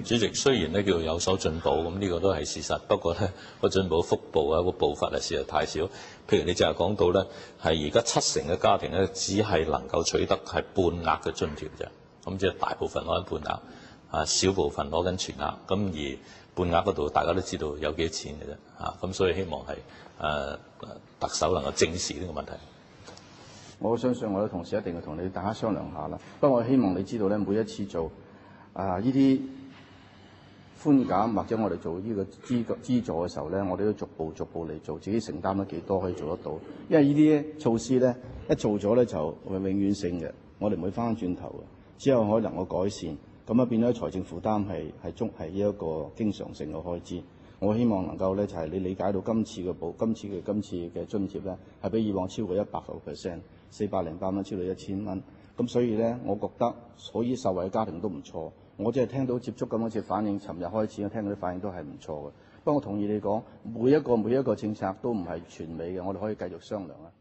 主席，雖然叫有所進步，咁呢個都係事實。不過咧，個進步幅度啊，個步伐係實在太少。譬如你淨係講到咧，係而家70%嘅家庭咧，只係能夠取得係半額嘅津貼啫。咁即係大部分攞緊半額，少部分攞緊全額。咁而半額嗰度大家都知道有幾多錢嘅啫。咁所以希望係特首能夠正視呢個問題。我相信我嘅同事一定會同你大家商量下啦。不過我希望你知道咧，每一次做呢啲寬減或者我哋做呢個資助嘅時候咧，我哋都逐步嚟做，自己承擔得幾多可以做得到。因為呢啲措施咧一做咗咧就永遠性嘅，我哋唔會翻轉頭嘅，只有可能個改善，咁變咗財政負擔係一個經常性嘅開支。我希望能夠咧就係你理解到今次嘅津貼咧係比以往超過100%，408蚊超到1000蚊。咁所以咧，我覺得所有受惠嘅家庭都唔錯。我即係聽到接觸咁多次反應，尋日開始我聽到啲反應都係唔錯嘅。不過我同意你講，每一個政策都唔係全美嘅，我哋可以繼續商量啊。